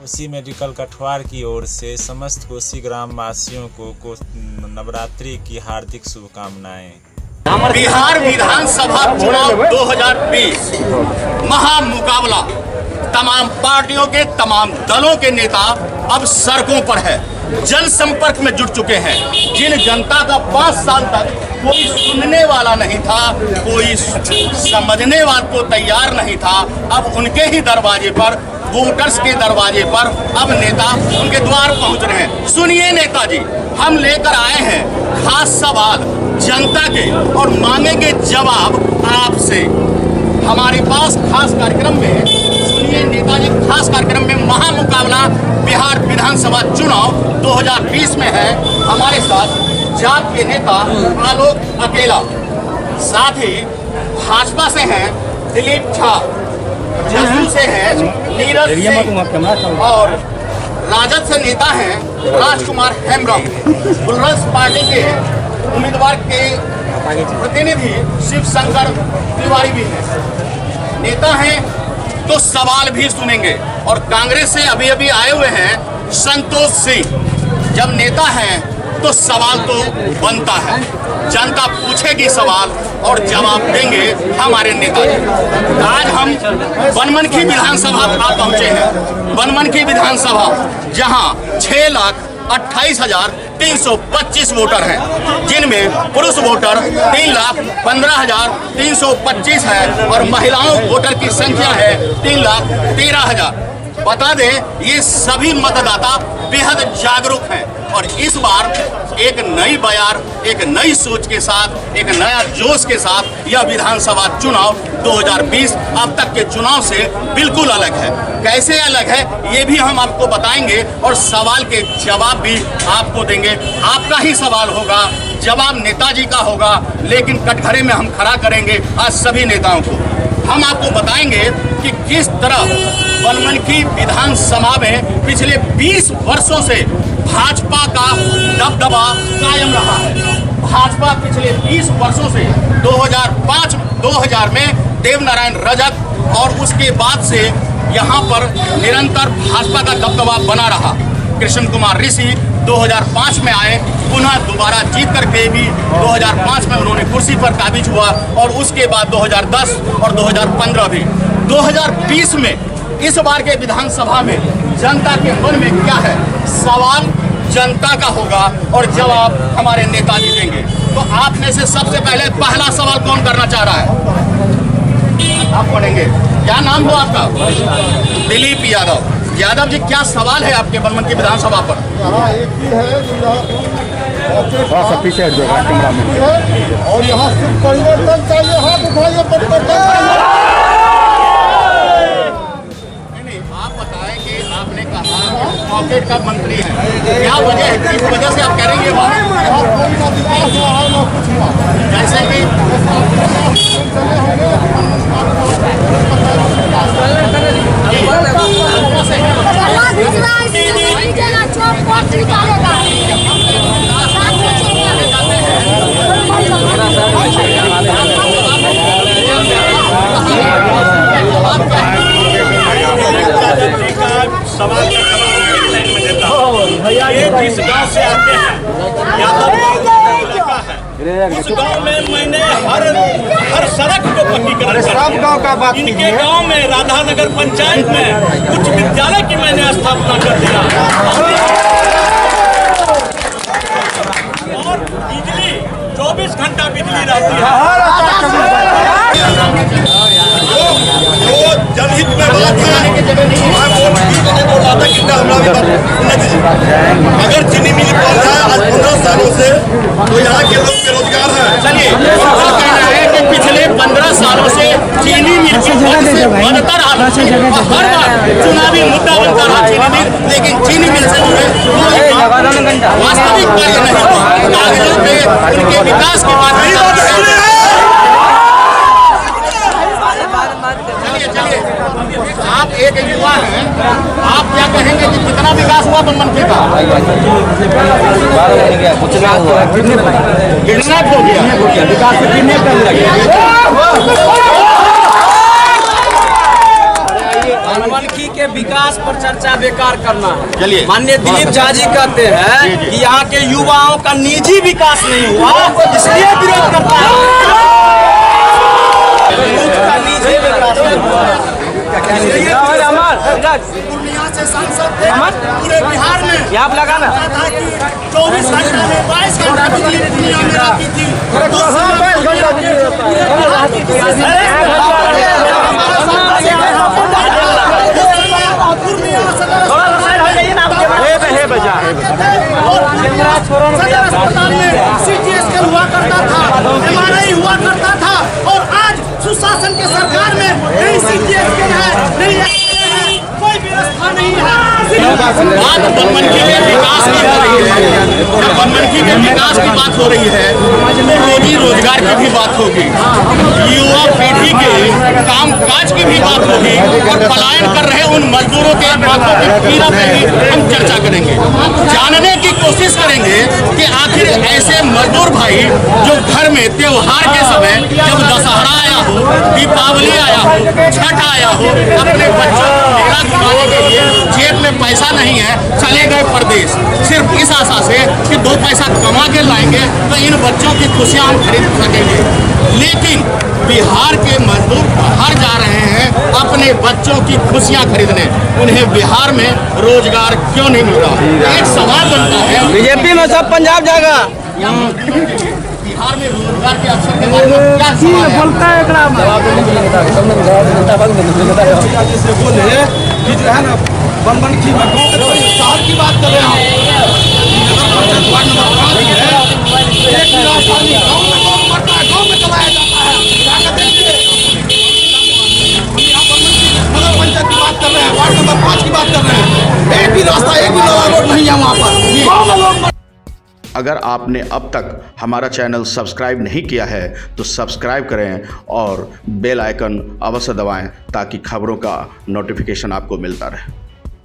Kosi medical कठवार की ओर से समस्त कोसी ग्राम वासियों को नवरात्रि की हार्दिक शुभकामनाएं। बिहार विधानसभा चुनाव 2020 महामुकाबला तमाम पार्टियों के तमाम दलों के नेता अब सड़कों पर है, जनसंपर्क में जुट चुके हैं। जिन जनता का 5 साल तक कोई सुनने वाला नहीं था, कोई समझने वाला को तैयार नहीं था, अब उनके ही दरवाजे पर, वोटर्स के दरवाजे पर अब नेता उनके द्वार पहुंच रहे हैं। सुनिए नेताजी, हम लेकर आए हैं खास सवाल जनता के और मांगेंगे जवाब आपसे। हमारे पास खास कार्यक्रम में, सुनिए नेताजी, खास कार्यक्रम में महामुकाबला बिहार विधानसभा चुनाव 2020 में है। हमारे साथ जाप के नेता आलोक अकेला, साथ ही भाजपा से हैं दिलीप झा, जसू से हैं नीरज सिंह और राजद से नेता हैं राजकुमार हेम्ब्रम। बुलरस पार्टी के उम्मीदवार के प्रतिनिधि शिव शंकर तिवारी भी हैं। नेता हैं तो सवाल भी सुनेंगे। और कांग्रेस से अभी अभी आए हुए हैं संतोष सिंह। जब नेता हैं तो सवाल तो बनता है, जनता पूछेगी सवाल और जवाब देंगे हमारे नेताजी। आज हम बनमनखी विधानसभा पहुंचे हैं। बनमनखी विधानसभा जहां 6,28,325 वोटर हैं, जिनमें पुरुष वोटर 3,15,325 है और महिलाओं वोटर की संख्या है 3,13,000। बता दें, ये सभी मतदाता बेहद जागरूक हैं और इस बार एक नई बयार, एक नई सोच के साथ, एक नया जोश के साथ यह विधानसभा चुनाव 2020 अब तक के चुनाव से बिल्कुल अलग है। कैसे अलग है ये भी हम आपको बताएंगे और सवाल के जवाब भी आपको देंगे। आपका ही सवाल होगा, जवाब नेताजी का होगा, लेकिन कटघरे में हम खड़ा करेंगे आज सभी नेताओं को। हम आपको बताएंगे कि किस तरह बनमनखी विधानसभा में पिछले 20 वर्षों से भाजपा का दबदबा कायम रहा है। भाजपा पिछले 20 वर्षों से 2000 में देवनारायण रजक और उसके बाद से यहाँ पर निरंतर भाजपा का दबदबा बना रहा। कृष्ण कुमार ऋषि 2005 में आए, पुनः दोबारा जीत करके भी 2005 में उन्होंने कुर्सी पर काबिज हुआ और उसके बाद 2010 और 2015 भी। 2020 में इस बार के विधानसभा में जनता के मन में क्या है, सवाल जनता का होगा और जवाब हमारे नेताजी देंगे। तो आप में से सबसे पहले पहला सवाल कौन करना चाह रहा है? आप पढ़ेंगे। क्या नाम हो आपका? दिलीप यादव। यादव जी, क्या सवाल है आपके बनमनखी विधानसभा पर? एक ही है, पीछे और यहाँ सिर्फ परिवर्तन चाहिए। हाथ उठाइए, परिवर्तन। आप बताएं कि आपने कहा पॉकेट का मंत्री है, क्या वजह है, किस वजह से आप कह रहे हैं ये बात? जैसे कि जिस गांव से आते हैं, उस गांव में मैंने हर सड़क को पक्की कर इनके गांव में राधानगर पंचायत में कुछ विद्यालय की मैंने स्थापना कर दिया और बिजली 24 घंटा बिजली रहती है। जनहित में बात है, अगर चीनी मिल बंद है आज 15 सालों से, तो यहाँ के लोग बेरोजगार हैं। चलिए, कहना है कि पिछले 15 सालों से चीनी मिल की बंद से बनता रहा, हर बार चुनावी मुद्दा बनता रहा चीनी मिल, लेकिन चीनी मिल से जुड़े वास्तविक कार्य नहीं हुआ। कागजों पे उनके विकास की बात नहीं। चलिए, आप एक युवा हैं, आप क्या कहेंगे कि कितना विकास हुआ बनमनखी का? किडनैप हो गया, विकास बनमनखी के के विकास पर चर्चा बेकार करना है। चलिए। माननीय दिलीप झा जी कहते हैं कि यहाँ के युवाओं का निजी विकास नहीं हुआ, इसलिए विरोध करता है। का निजी विकास नहीं हुआ। पूर्णिया से सांसद थे पूरे बिहार में। यहाँ लगाना 24 घंटा में 22 घंटा बिजली पूर्णिया में रहती थी। सदर अस्पताल में CT स्कैन हुआ करता था, MRI हुआ करता था, और आज सुशासन के सरकार में नहीं CT स्कैन है, नहीं एक्सरे है, कोई व्यवस्था नहीं है। बात बनमनखी के विकास की हो रही है। जब बनमनखी के विकास की बात हो रही है तो रोजी रोजगार की भी बात होगी, युवा पीढ़ी के काम काज की भी बात होगी, और पलायन कर रहे उन मजदूरों के आंखों के पीड़ा पे भी हम चर्चा करेंगे। जानने की कोशिश करेंगे कि आखिर ऐसे मजदूर भाई जो घर में त्योहार के समय, जब दशहरा आया हो, दीपावली आया हो, छठ आया हो, अपने बच्चों को मेला घुमाने के लिए जेब में पैसा नहीं है, चले गए प्रदेश सिर्फ इस आशा से कि 2 पैसा कमा के लाएंगे तो इन बच्चों की खुशियां हम खरीद सकेंगे। लेकिन बिहार के मजदूर बाहर जा रहे हैं अपने बच्चों की खुशियां खरीदने, उन्हें बिहार में रोजगार क्यों नहीं मिल रहा? एक सवाल बनता है, बीजेपी में सब पंजाब जाएगा। बिहार में रोजगार के अवसर के बारे में क्या सवाल है? शहर की बात कर रहे हैं वार्ड नंबर 5 है, एक गिलास पानी गाँव में कौन करता है? गाँव में चलाया जाता है। जाकर देखिए, हम यहाँ पर नगर पंचायत की बात कर रहे हैं, वार्ड नंबर 5 की बात कर रहे हैं। एक भी रास्ता, एक भी नवा रोड नहीं है वहाँ पर। गाँव में लोग अगर आपने अब तक हमारा चैनल सब्सक्राइब नहीं किया है तो सब्सक्राइब करें और बेल आइकन अवश्य दबाएं ताकि खबरों का नोटिफिकेशन आपको मिलता रहे।